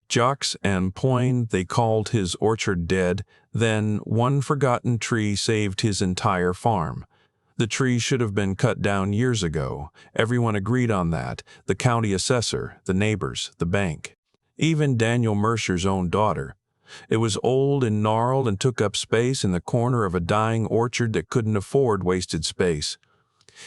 Jocks and Poin, they called his orchard dead. Then one forgotten tree saved his entire farm. The tree should have been cut down years ago. Everyone agreed on that. The county assessor, the neighbors, the bank. Even Daniel Mercer's own daughter. It was old and gnarled and took up space in the corner of a dying orchard that couldn't afford wasted space.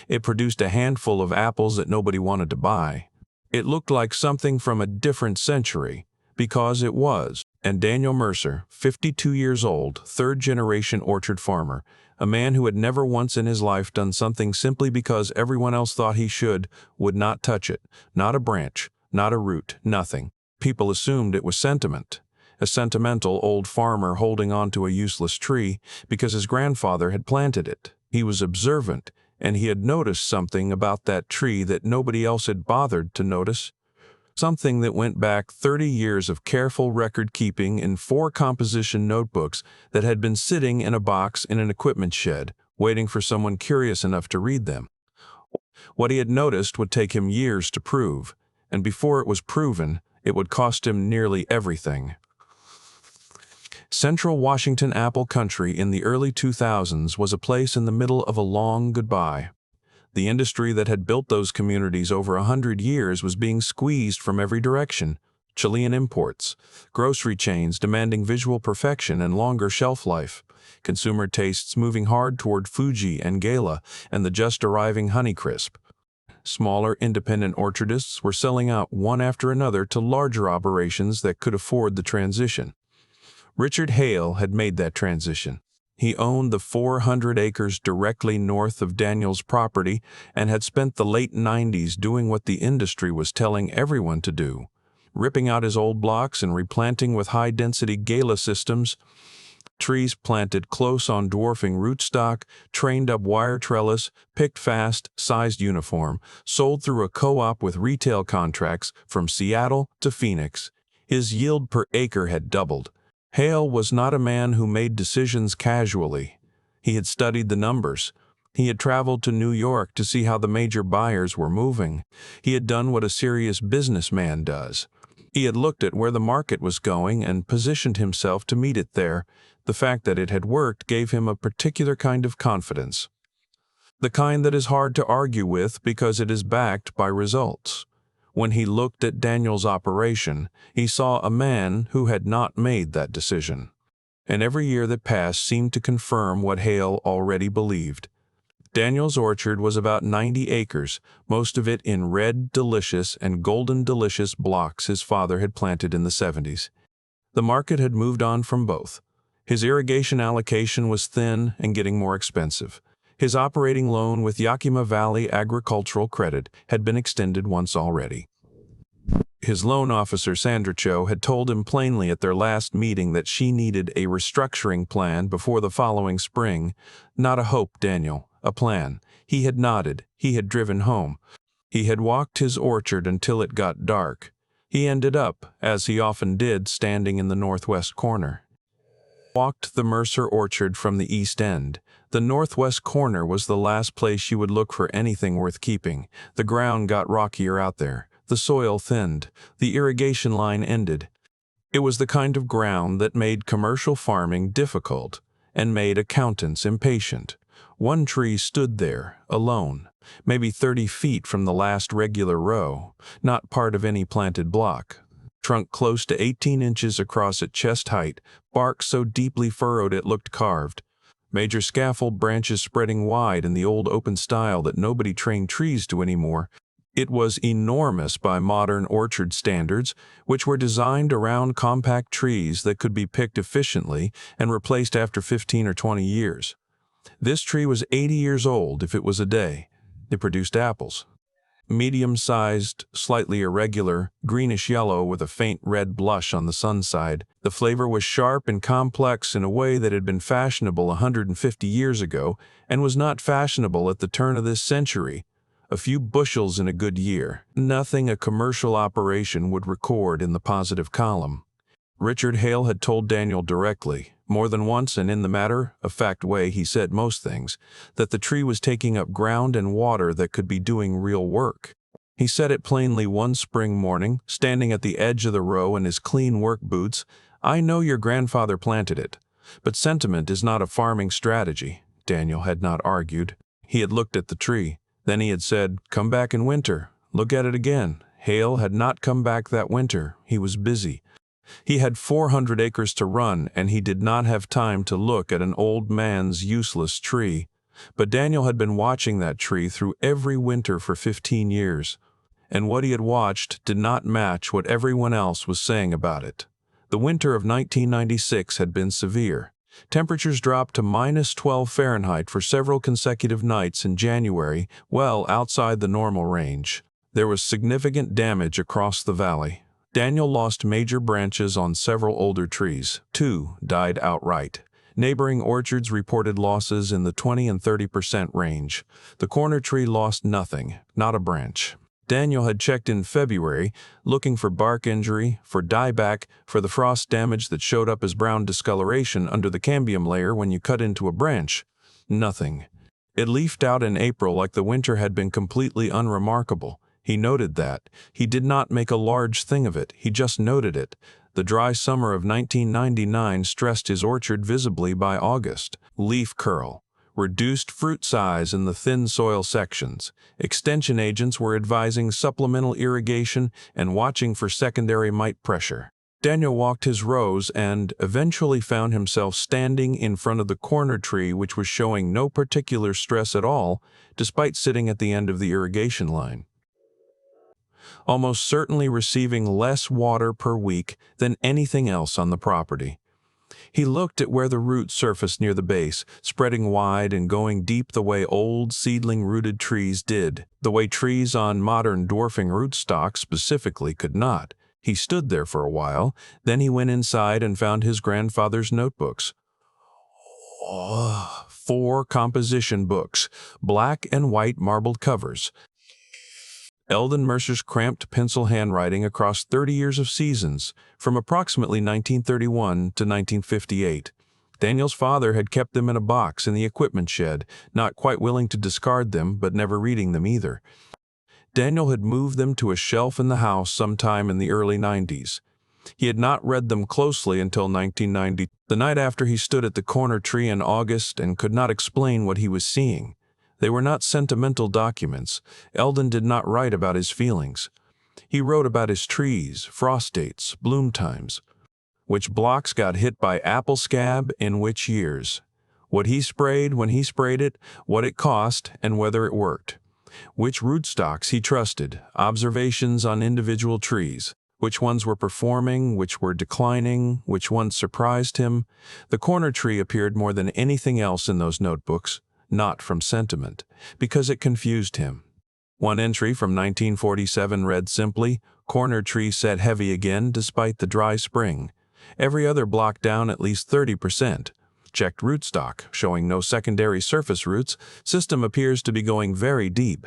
It produced a handful of apples that nobody wanted to buy. It looked like something from a different century, because it was. And Daniel Mercer, 52 years old, third-generation orchard farmer, a man who had never once in his life done something simply because everyone else thought he should, would not touch it. Not a branch, not a root, nothing. People assumed it was sentiment. A sentimental old farmer holding on to a useless tree because his grandfather had planted it. He was observant, and he had noticed something about that tree that nobody else had bothered to notice. Something that went back 30 years of careful record-keeping in 4 composition notebooks that had been sitting in a box in an equipment shed, waiting for someone curious enough to read them. What he had noticed would take him years to prove, and before it was proven, it would cost him nearly everything. Central Washington apple country in the early 2000s was a place in the middle of a long goodbye. The industry that had built those communities over 100 years was being squeezed from every direction. Chilean imports, grocery chains demanding visual perfection and longer shelf life, consumer tastes moving hard toward Fuji and Gala and the just-arriving Honeycrisp. Smaller independent orchardists were selling out one after another to larger operations that could afford the transition. Richard Hale had made that transition. He owned the 400 acres directly north of Daniel's property and had spent the late 90s doing what the industry was telling everyone to do, ripping out his old blocks and replanting with high-density Gala systems, trees planted close on dwarfing rootstock, trained-up wire trellis, picked fast, sized uniform, sold through a co-op with retail contracts from Seattle to Phoenix. His yield per acre had doubled. Hale was not a man who made decisions casually. He had studied the numbers. He had traveled to New York to see how the major buyers were moving. He had done what a serious businessman does. He had looked at where the market was going and positioned himself to meet it there. The fact that it had worked gave him a particular kind of confidence. The kind that is hard to argue with because it is backed by results. When he looked at Daniel's operation, he saw a man who had not made that decision. And every year that passed seemed to confirm what Hale already believed. Daniel's orchard was about 90 acres, most of it in red delicious and golden delicious blocks his father had planted in the 70s. The market had moved on from both. His irrigation allocation was thin and getting more expensive. His operating loan with Yakima Valley Agricultural Credit had been extended once already. His loan officer, Sandra Cho, had told him plainly at their last meeting that she needed a restructuring plan before the following spring. Not a hope, Daniel, a plan. He had nodded. He had driven home. He had walked his orchard until it got dark. He ended up, as he often did, standing in the northwest corner. Walked the Mercer orchard from the east end. The northwest corner was the last place you would look for anything worth keeping. The ground got rockier out there. The soil thinned. The irrigation line ended. It was the kind of ground that made commercial farming difficult and made accountants impatient. One tree stood there, alone, maybe 30 feet from the last regular row, not part of any planted block. Trunk close to 18 inches across at chest height, bark so deeply furrowed it looked carved. Major scaffold branches spreading wide in the old open style that nobody trained trees to anymore. It was enormous by modern orchard standards, which were designed around compact trees that could be picked efficiently and replaced after 15 or 20 years. This tree was 80 years old if it was a day. It produced apples. Medium-sized, slightly irregular, greenish-yellow with a faint red blush on the sun side. The flavor was sharp and complex in a way that had been fashionable 150 years ago and was not fashionable at the turn of this century. A few bushels in a good year. Nothing a commercial operation would record in the positive column. Richard Hale had told Daniel directly, more than once and in the matter-of-fact way he said most things, that the tree was taking up ground and water that could be doing real work. He said it plainly one spring morning, standing at the edge of the row in his clean work boots. "I know your grandfather planted it, but sentiment is not a farming strategy." Daniel had not argued. He had looked at the tree. Then he had said, "Come back in winter. Look at it again." Hale had not come back that winter. He was busy. He had 400 acres to run, and he did not have time to look at an old man's useless tree. But Daniel had been watching that tree through every winter for 15 years. And what he had watched did not match what everyone else was saying about it. The winter of 1996 had been severe. Temperatures dropped to -12 Fahrenheit for several consecutive nights in January, well outside the normal range. There was significant damage across the valley. Daniel lost major branches on several older trees. 2 died outright. Neighboring orchards reported losses in the 20 and 30% range. The corner tree lost nothing, not a branch. Daniel had checked in February, looking for bark injury, for dieback, for the frost damage that showed up as brown discoloration under the cambium layer when you cut into a branch. Nothing. It leafed out in April like the winter had been completely unremarkable. He noted that. He did not make a large thing of it, he just noted it. The dry summer of 1999 stressed his orchard visibly by August. Leaf curl. Reduced fruit size in the thin soil sections. Extension agents were advising supplemental irrigation and watching for secondary mite pressure. Daniel walked his rows and eventually found himself standing in front of the corner tree, which was showing no particular stress at all, despite sitting at the end of the irrigation line, almost certainly receiving less water per week than anything else on the property. He looked at where the roots surfaced near the base, spreading wide and going deep the way old seedling-rooted trees did, the way trees on modern dwarfing rootstocks specifically could not. He stood there for a while, then he went inside and found his grandfather's notebooks. 4 composition books, black and white marbled covers. Eldon Mercer's cramped pencil handwriting across 30 years of seasons, from approximately 1931 to 1958. Daniel's father had kept them in a box in the equipment shed, not quite willing to discard them, but never reading them either. Daniel had moved them to a shelf in the house sometime in the early 90s. He had not read them closely until 1990, the night after he stood at the corner tree in August and could not explain what he was seeing. They were not sentimental documents. Eldon did not write about his feelings. He wrote about his trees, frost dates, bloom times, which blocks got hit by apple scab in which years, what he sprayed when he sprayed it, what it cost, and whether it worked, which rootstocks he trusted, observations on individual trees, which ones were performing, which were declining, which ones surprised him. The corner tree appeared more than anything else in those notebooks. Not from sentiment, because it confused him. One entry from 1947 read simply, "Corner tree set heavy again despite the dry spring." Every other block down at least 30%. Checked rootstock, showing no secondary surface roots. System appears to be going very deep.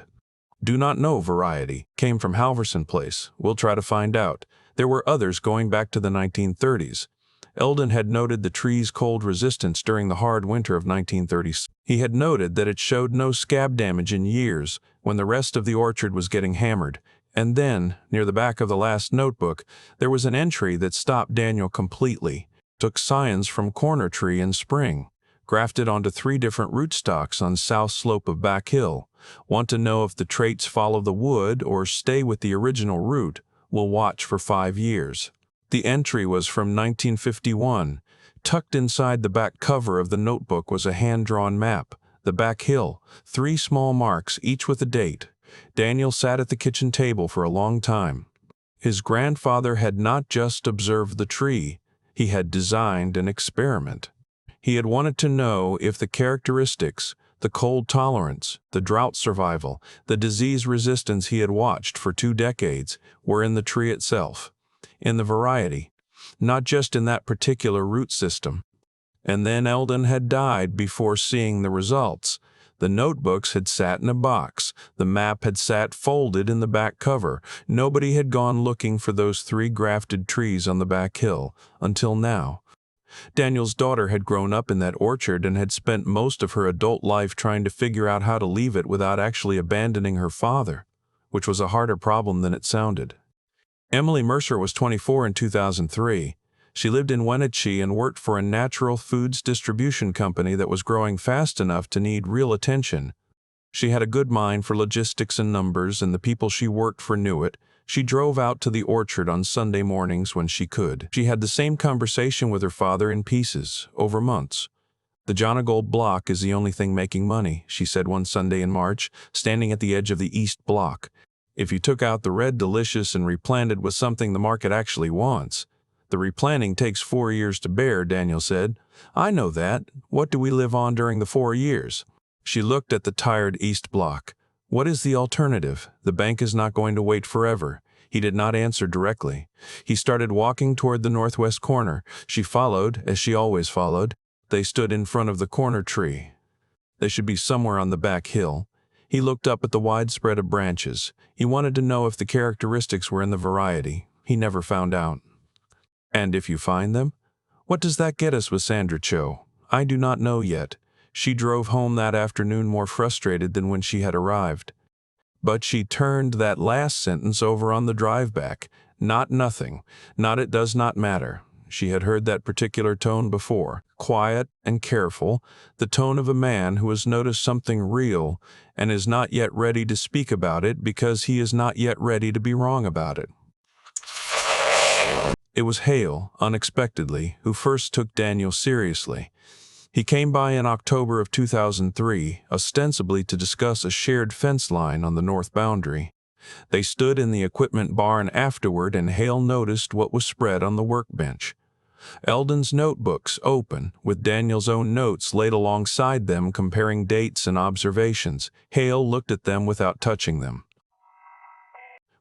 "Do not know variety. Came from Halverson Place. We'll try to find out." There were others going back to the 1930s. Eldon had noted the tree's cold resistance during the hard winter of 1930s. He had noted that it showed no scab damage in years when the rest of the orchard was getting hammered. And then, near the back of the last notebook, there was an entry that stopped Daniel completely. Took science from corner tree in spring. Grafted onto 3 different rootstocks on south slope of back hill. Want to know if the traits follow the wood or stay with the original root. Will watch for 5 years. The entry was from 1951. Tucked inside the back cover of the notebook was a hand-drawn map. The back hill, 3 small marks, each with a date. Daniel sat at the kitchen table for a long time. His grandfather had not just observed the tree, he had designed an experiment. He had wanted to know if the characteristics, the cold tolerance, the drought survival, the disease resistance he had watched for 2 decades were in the tree itself. In the variety, not just in that particular root system. And then Eldon had died before seeing the results. The notebooks had sat in a box. The map had sat folded in the back cover. Nobody had gone looking for those 3 grafted trees on the back hill, until now. Daniel's daughter had grown up in that orchard and had spent most of her adult life trying to figure out how to leave it without actually abandoning her father. which was a harder problem than it sounded. Emily Mercer was 24 in 2003. She lived in Wenatchee and worked for a natural foods distribution company that was growing fast enough to need real attention. She had a good mind for logistics and numbers, and the people she worked for knew it. She drove out to the orchard on Sunday mornings when she could. She had the same conversation with her father in pieces, over months. "The Jonagold block is the only thing making money," she said one Sunday in March, standing at the edge of the East Block. "If you took out the red delicious and replanted with something the market actually wants." "The replanting takes 4 years to bear," Daniel said. "I know that. What do we live on during the 4 years?" She looked at the tired East Block. "What is the alternative? The bank is not going to wait forever." He did not answer directly. He started walking toward the northwest corner. She followed, as she always followed. They stood in front of the corner tree. They should be somewhere on the back hill. He looked up at the wide spread of branches. He wanted to know if the characteristics were in the variety. He never found out. "And if you find them? What does that get us with Sandra Cho?" "I do not know yet." She drove home that afternoon more frustrated than when she had arrived. But she turned that last sentence over on the drive back. Not nothing. Not it does not matter. She had heard that particular tone before, quiet and careful, the tone of a man who has noticed something real and is not yet ready to speak about it because he is not yet ready to be wrong about it. It was Hale, unexpectedly, who first took Daniel seriously. He came by in October of 2003, ostensibly to discuss a shared fence line on the north boundary. They stood in the equipment barn afterward, and Hale noticed what was spread on the workbench. Eldon's notebooks open, with Daniel's own notes laid alongside them comparing dates and observations. Hale looked at them without touching them.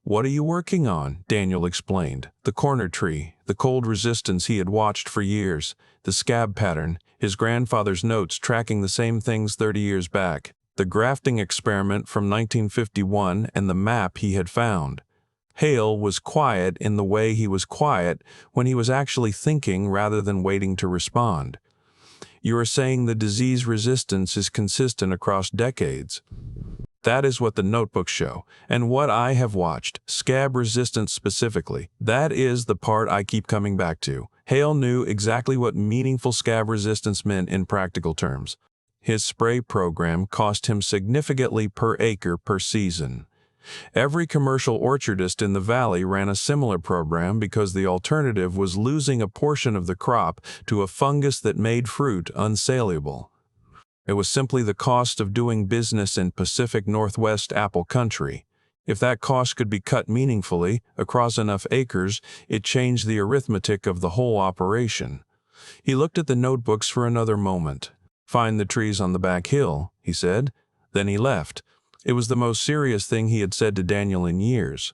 "What are you working on?" Daniel explained. The corner tree, the cold resistance he had watched for years, the scab pattern, his grandfather's notes tracking the same things 30 years back, the grafting experiment from 1951, and the map he had found. Hale was quiet in the way he was quiet when he was actually thinking rather than waiting to respond. "You are saying the disease resistance is consistent across decades." "That is what the notebooks show, and what I have watched, scab resistance specifically. That is the part I keep coming back to." Hale knew exactly what meaningful scab resistance meant in practical terms. His spray program cost him significantly per acre per season. Every commercial orchardist in the valley ran a similar program because the alternative was losing a portion of the crop to a fungus that made fruit unsaleable. It was simply the cost of doing business in Pacific Northwest apple country. If that cost could be cut meaningfully, across enough acres, it changed the arithmetic of the whole operation. He looked at the notebooks for another moment. "Find the trees on the back hill," he said. Then he left. It was the most serious thing he had said to Daniel in years.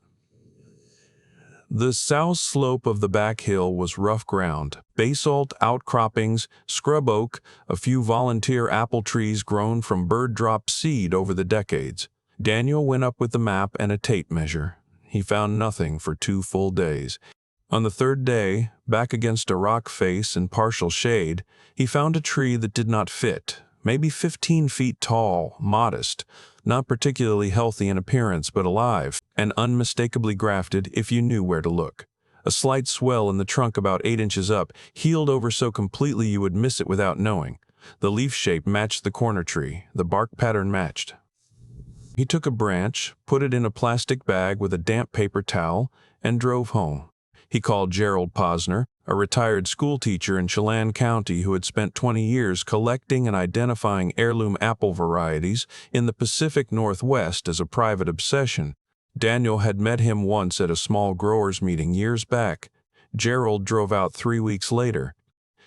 The south slope of the back hill was rough ground, basalt outcroppings, scrub oak, a few volunteer apple trees grown from bird-dropped seed over the decades. Daniel went up with the map and a tape measure. He found nothing for 2 full days. On the 3rd day, back against a rock face in partial shade, he found a tree that did not fit, maybe 15 feet tall, modest, not particularly healthy in appearance but alive, and unmistakably grafted if you knew where to look. A slight swell in the trunk about 8 inches up, healed over so completely you would miss it without knowing. The leaf shape matched the corner tree, the bark pattern matched. He took a branch, put it in a plastic bag with a damp paper towel, and drove home. He called Gerald Posner, a retired schoolteacher in Chelan County who had spent 20 years collecting and identifying heirloom apple varieties in the Pacific Northwest as a private obsession. Daniel had met him once at a small growers' meeting years back. Gerald drove out 3 weeks later.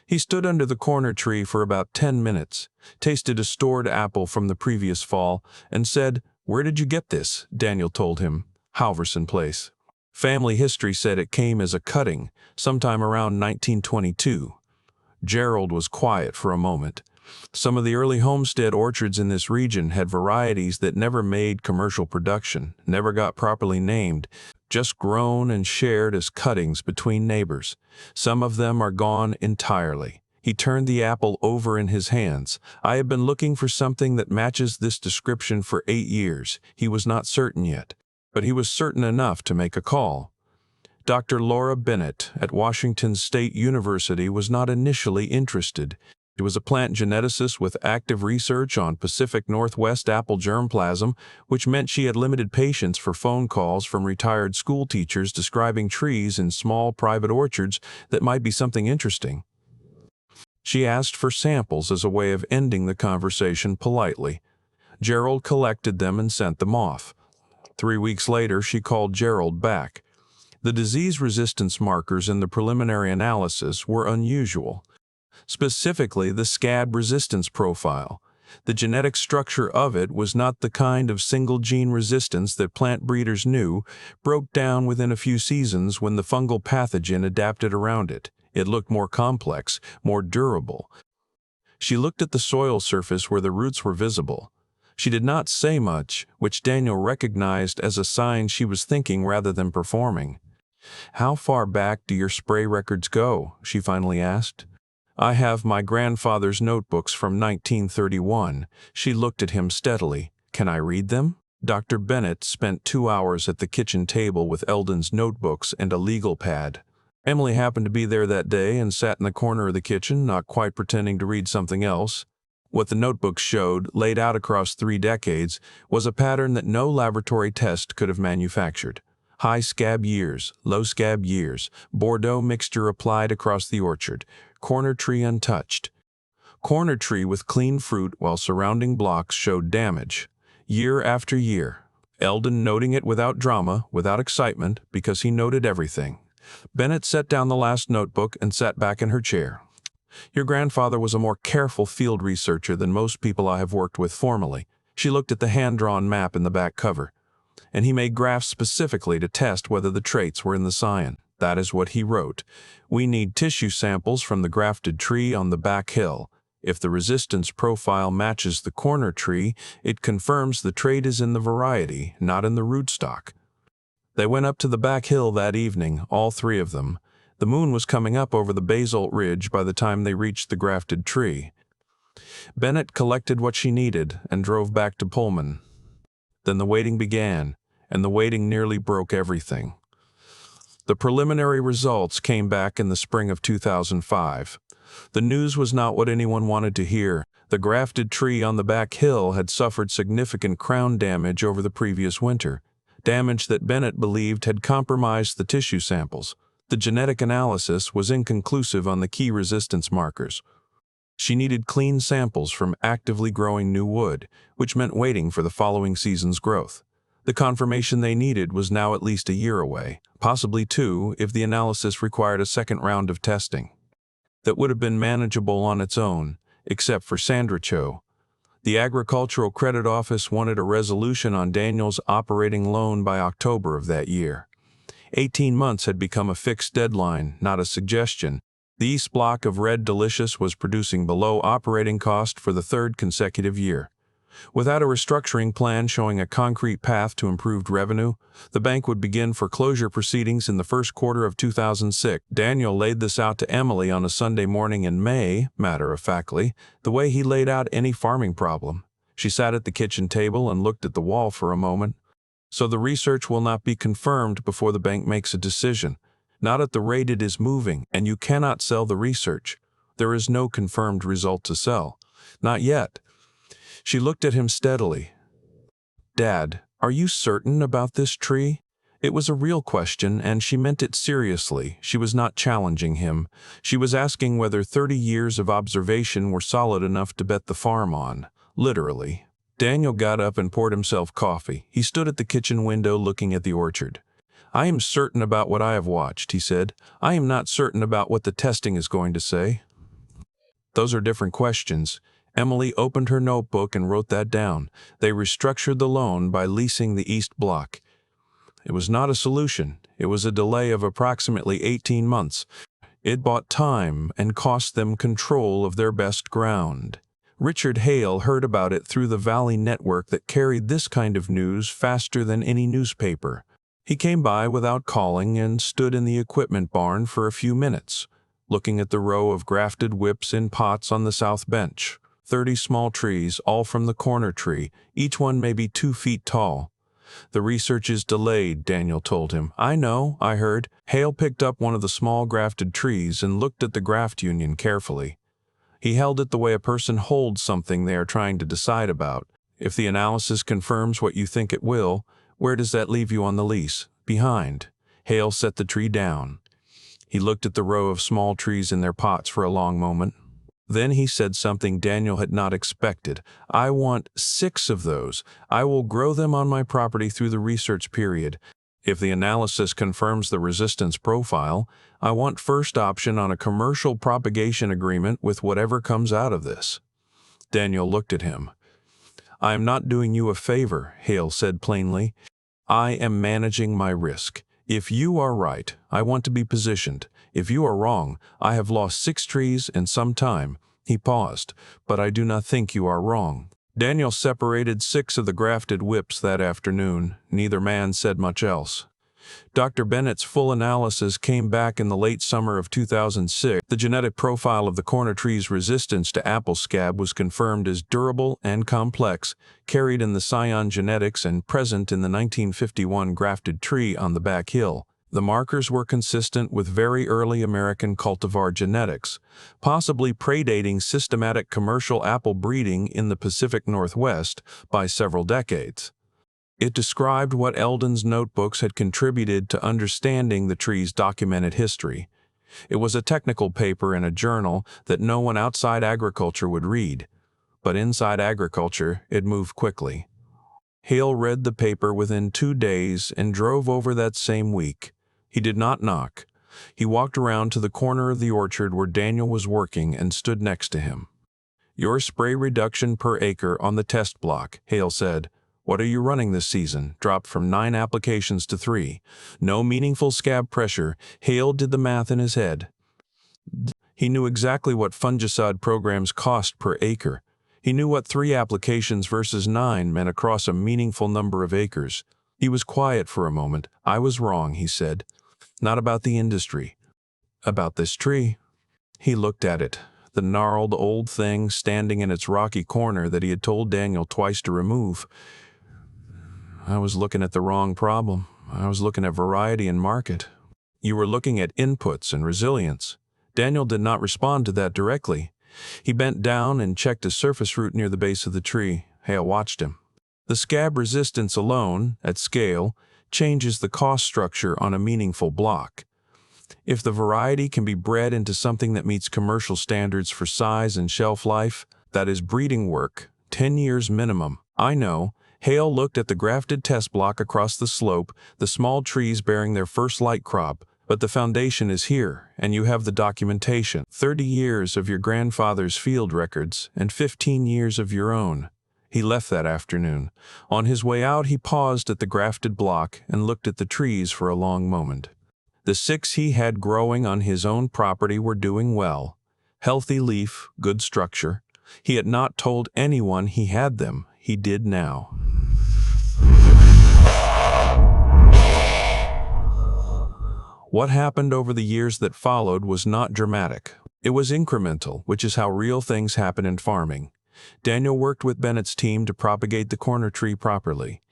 He stood under the corner tree for about 10 minutes, tasted a stored apple from the previous fall, and said, "Where did you get this?" Daniel told him, "Halverson Place." Family history said it came as a cutting, sometime around 1922. Gerald was quiet for a moment. Some of the early homestead orchards in this region had varieties that never made commercial production, never got properly named, just grown and shared as cuttings between neighbors. Some of them are gone entirely. He turned the apple over in his hands. "I have been looking for something that matches this description for 8 years. He was not certain yet. but he was certain enough to make a call. Dr. Laura Bennett at Washington State University was not initially interested. She was a plant geneticist with active research on Pacific Northwest apple germplasm, which meant she had limited patience for phone calls from retired school teachers describing trees in small private orchards that might be something interesting. She asked for samples as a way of ending the conversation politely. Gerald collected them and sent them off. 3 weeks later, she called Gerald back. The disease resistance markers in the preliminary analysis were unusual. Specifically, the scab resistance profile. The genetic structure of it was not the kind of single-gene resistance that plant breeders knew broke down within a few seasons when the fungal pathogen adapted around it. It looked more complex, more durable. She looked at the soil surface where the roots were visible. She did not say much, which Daniel recognized as a sign she was thinking rather than performing. "How far back do your spray records go?" she finally asked. "I have my grandfather's notebooks from 1931. She looked at him steadily. "Can I read them?" Dr. Bennett spent 2 hours at the kitchen table with Eldon's notebooks and a legal pad. Emily happened to be there that day and sat in the corner of the kitchen, not quite pretending to read something else. What the notebooks showed, laid out across 3 decades, was a pattern that no laboratory test could have manufactured. High scab years, low scab years, Bordeaux mixture applied across the orchard, corner tree untouched. Corner tree with clean fruit while surrounding blocks showed damage. Year after year. Eldon noting it without drama, without excitement, because he noted everything. Bennett set down the last notebook and sat back in her chair. "Your grandfather was a more careful field researcher than most people I have worked with formally." She looked at the hand-drawn map in the back cover. "And he made graphs specifically to test whether the traits were in the scion. That is what he wrote. We need tissue samples from the grafted tree on the back hill. If the resistance profile matches the corner tree, it confirms the trait is in the variety, not in the rootstock." They went up to the back hill that evening, all 3 of them. The moon was coming up over the basalt ridge by the time they reached the grafted tree. Bennett collected what she needed and drove back to Pullman. Then the waiting began, and the waiting nearly broke everything. The preliminary results came back in the spring of 2005. The news was not what anyone wanted to hear. The grafted tree on the back hill had suffered significant crown damage over the previous winter, damage that Bennett believed had compromised the tissue samples. The genetic analysis was inconclusive on the key resistance markers. She needed clean samples from actively growing new wood, which meant waiting for the following season's growth. The confirmation they needed was now at least a year away, possibly 2 if the analysis required a second round of testing. That would have been manageable on its own, except for Sandra Cho. The Agricultural Credit Office wanted a resolution on Daniel's operating loan by October of that year. 18 months had become a fixed deadline, not a suggestion. The East Block of Red Delicious was producing below operating cost for the 3rd consecutive year. Without a restructuring plan showing a concrete path to improved revenue, the bank would begin foreclosure proceedings in the first quarter of 2006. Daniel laid this out to Emily on a Sunday morning in May, matter-of-factly, the way he laid out any farming problem. She sat at the kitchen table and looked at the wall for a moment. "So the research will not be confirmed before the bank makes a decision. Not at the rate it is moving, and you cannot sell the research. There is no confirmed result to sell. Not yet." She looked at him steadily. "Dad, are you certain about this tree?" It was a real question, and she meant it seriously. She was not challenging him. She was asking whether 30 years of observation were solid enough to bet the farm on. Literally. Daniel got up and poured himself coffee. He stood at the kitchen window looking at the orchard. "I am certain about what I have watched," he said. "I am not certain about what the testing is going to say." "Those are different questions." Emily opened her notebook and wrote that down. They restructured the loan by leasing the East Block. It was not a solution. It was a delay of approximately 18 months. It bought time and cost them control of their best ground. Richard Hale heard about it through the Valley network that carried this kind of news faster than any newspaper. He came by without calling and stood in the equipment barn for a few minutes, looking at the row of grafted whips in pots on the south bench. 30 small trees, all from the corner tree, each one maybe 2 feet tall. "The research is delayed," Daniel told him. "I know, I heard." Hale picked up one of the small grafted trees and looked at the graft union carefully. He held it the way a person holds something they are trying to decide about. "If the analysis confirms what you think it will, where does that leave you on the lease?" "Behind." Hale set the tree down. He looked at the row of small trees in their pots for a long moment. Then he said something Daniel had not expected. "I want 6 of those. I will grow them on my property through the research period. If the analysis confirms the resistance profile, I want first option on a commercial propagation agreement with whatever comes out of this." Daniel looked at him. "I am not doing you a favor," Hale said plainly. "I am managing my risk. If you are right, I want to be positioned. If you are wrong, I have lost 6 trees in some time." He paused. "But I do not think you are wrong." Daniel separated 6 of the grafted whips that afternoon. Neither man said much else. Dr. Bennett's full analysis came back in the late summer of 2006. The genetic profile of the corner tree's resistance to apple scab was confirmed as durable and complex, carried in the scion genetics and present in the 1951 grafted tree on the back hill. The markers were consistent with very early American cultivar genetics, possibly predating systematic commercial apple breeding in the Pacific Northwest by several decades. It described what Eldon's notebooks had contributed to understanding the tree's documented history. It was a technical paper in a journal that no one outside agriculture would read, but inside agriculture it moved quickly. Hale read the paper within 2 days and drove over that same week. He did not knock. He walked around to the corner of the orchard where Daniel was working and stood next to him. "Your spray reduction per acre on the test block," Hale said. "What are you running this season?" Dropped from 9 applications to 3. No meaningful scab pressure. Hale did the math in his head. He knew exactly what fungicide programs cost per acre. He knew what 3 applications versus 9 meant across a meaningful number of acres. He was quiet for a moment. "I was wrong," he said. "Not about the industry. About this tree." He looked at it, the gnarled old thing standing in its rocky corner that he had told Daniel twice to remove. "I was looking at the wrong problem. I was looking at variety and market." "You were looking at inputs and resilience." Daniel did not respond to that directly. He bent down and checked a surface root near the base of the tree. Hale watched him. "The scab resistance alone, at scale, changes the cost structure on a meaningful block. If the variety can be bred into something that meets commercial standards for size and shelf life, that is breeding work, 10 years minimum." "I know." Hale looked at the grafted test block across the slope, the small trees bearing their first light crop. "But the foundation is here, and you have the documentation. 30 years of your grandfather's field records, and 15 years of your own." He left that afternoon. On his way out, he paused at the grafted block and looked at the trees for a long moment. The 6 he had growing on his own property were doing well. Healthy leaf, good structure. He had not told anyone he had them. He did now. What happened over the years that followed was not dramatic. It was incremental, which is how real things happen in farming. Daniel worked with Bennett's team to propagate the corner tree properly.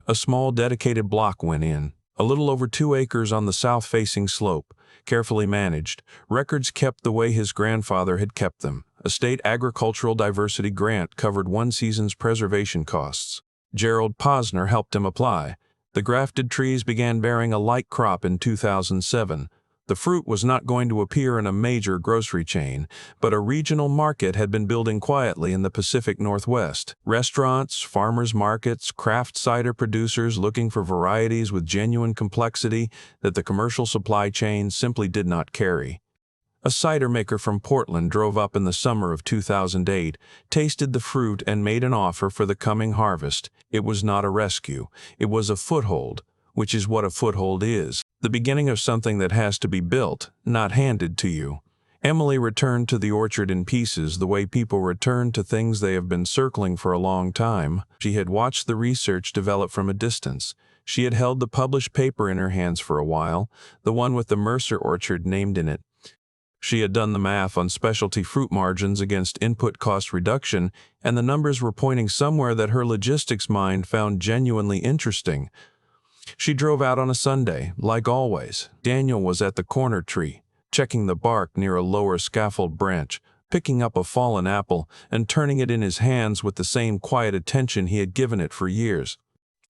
A small dedicated block went in, a little over 2 acres on the south-facing slope, carefully managed, records kept the way his grandfather had kept them. A state agricultural diversity grant covered 1 season's preservation costs. Gerald Posner helped him apply. The grafted trees began bearing a light crop in 2007. The fruit was not going to appear in a major grocery chain, but a regional market had been building quietly in the Pacific Northwest. Restaurants, farmers markets, craft cider producers looking for varieties with genuine complexity that the commercial supply chain simply did not carry. A cider maker from Portland drove up in the summer of 2008, tasted the fruit and made an offer for the coming harvest. It was not a rescue. It was a foothold, which is what a foothold is. The beginning of something that has to be built, not handed to you. Emily returned to the orchard in pieces the way people return to things they have been circling for a long time. She had watched the research develop from a distance. She had held the published paper in her hands for a while, the one with the Mercer orchard named in it. She had done the math on specialty fruit margins against input cost reduction, and the numbers were pointing somewhere that her logistics mind found genuinely interesting. She drove out on a Sunday, like always. Daniel was at the corner tree, checking the bark near a lower scaffold branch, picking up a fallen apple and turning it in his hands with the same quiet attention he had given it for years.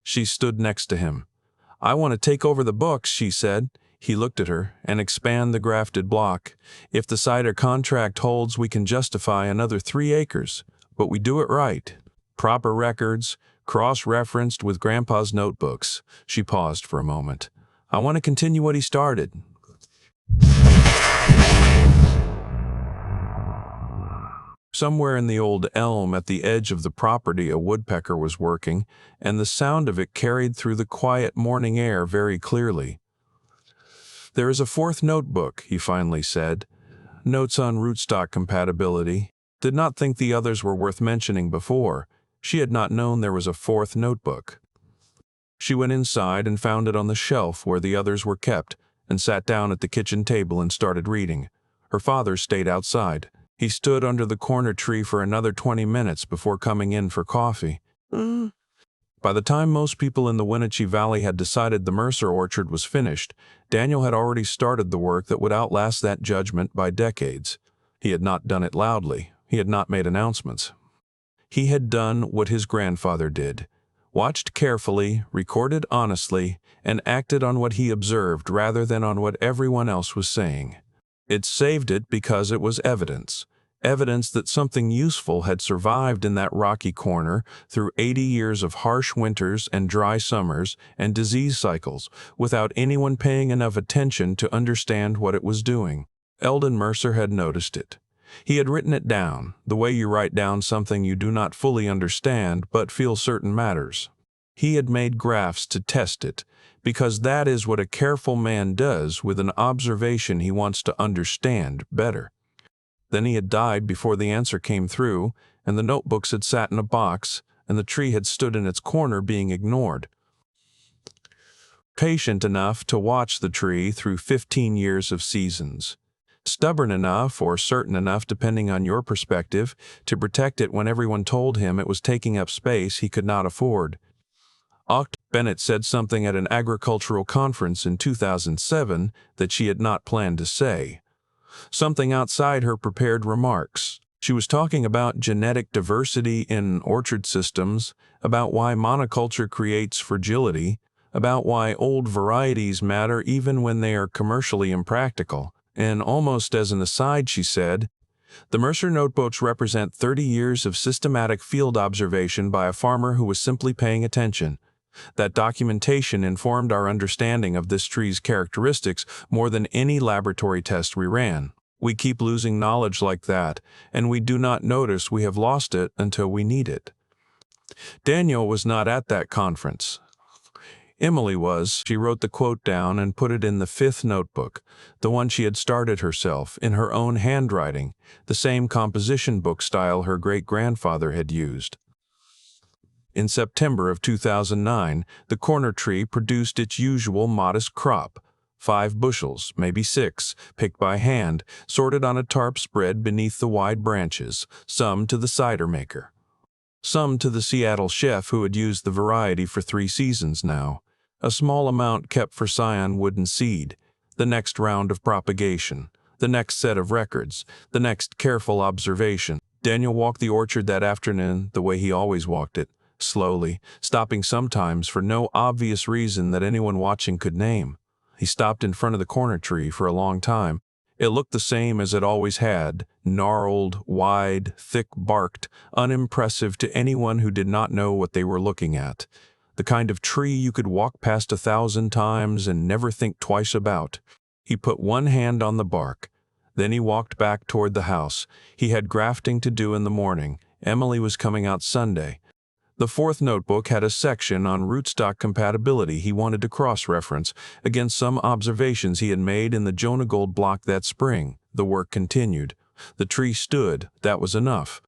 She stood next to him. "I want to take over the books," she said. He looked at her, and expand the grafted block. "If the cider contract holds, we can justify another 3 acres, but we do it right. Proper records, cross-referenced with Grandpa's notebooks." She paused for a moment. "I want to continue what he started." Somewhere in the old elm at the edge of the property a woodpecker was working, and the sound of it carried through the quiet morning air very clearly. "There is a 4th notebook," he finally said. "Notes on rootstock compatibility." Did not think the others were worth mentioning before. She had not known there was a 4th notebook. She went inside and found it on the shelf where the others were kept, and sat down at the kitchen table and started reading. Her father stayed outside. He stood under the corner tree for another 20 minutes before coming in for coffee. By the time most people in the Wenatchee Valley had decided the Mercer orchard was finished, Daniel had already started the work that would outlast that judgment by decades. He had not done it loudly. He had not made announcements. He had done what his grandfather did: watched carefully, recorded honestly, and acted on what he observed rather than on what everyone else was saying. It saved it because it was evidence. Evidence that something useful had survived in that rocky corner through 80 years of harsh winters and dry summers and disease cycles without anyone paying enough attention to understand what it was doing. Eldon Mercer had noticed it. He had written it down, the way you write down something you do not fully understand but feel certain matters. He had made graphs to test it, because that is what a careful man does with an observation he wants to understand better. Then he had died before the answer came through, and the notebooks had sat in a box, and the tree had stood in its corner being ignored. Patient enough to watch the tree through 15 years of seasons. Stubborn enough, or certain enough depending on your perspective, to protect it when everyone told him it was taking up space he could not afford. Oct. Bennett said something at an agricultural conference in 2007 that she had not planned to say. Something outside her prepared remarks. She was talking about genetic diversity in orchard systems, about why monoculture creates fragility, about why old varieties matter even when they are commercially impractical, and almost as an aside she said, "The Mercer notebooks represent 30 years of systematic field observation by a farmer who was simply paying attention. That documentation informed our understanding of this tree's characteristics more than any laboratory test we ran. We keep losing knowledge like that, and we do not notice we have lost it until we need it." Daniel was not at that conference. Emily was. She wrote the quote down and put it in the 5th notebook, the one she had started herself, in her own handwriting, the same composition book style her great-grandfather had used. In September of 2009, the corner tree produced its usual modest crop, 5 bushels, maybe 6, picked by hand, sorted on a tarp spread beneath the wide branches, some to the cider maker. Some to the Seattle chef who had used the variety for 3 seasons now. A small amount kept for scion wood and seed, the next round of propagation, the next set of records, the next careful observation. Daniel walked the orchard that afternoon the way he always walked it, slowly, stopping sometimes for no obvious reason that anyone watching could name. He stopped in front of the corner tree for a long time. It looked the same as it always had, gnarled, wide, thick-barked, unimpressive to anyone who did not know what they were looking at. The kind of tree you could walk past 1,000 times and never think twice about. He put one hand on the bark. Then he walked back toward the house. He had grafting to do in the morning. Emily was coming out Sunday. The 4th notebook had a section on rootstock compatibility he wanted to cross-reference against some observations he had made in the Jonah Gold block that spring. The work continued. The tree stood. That was enough.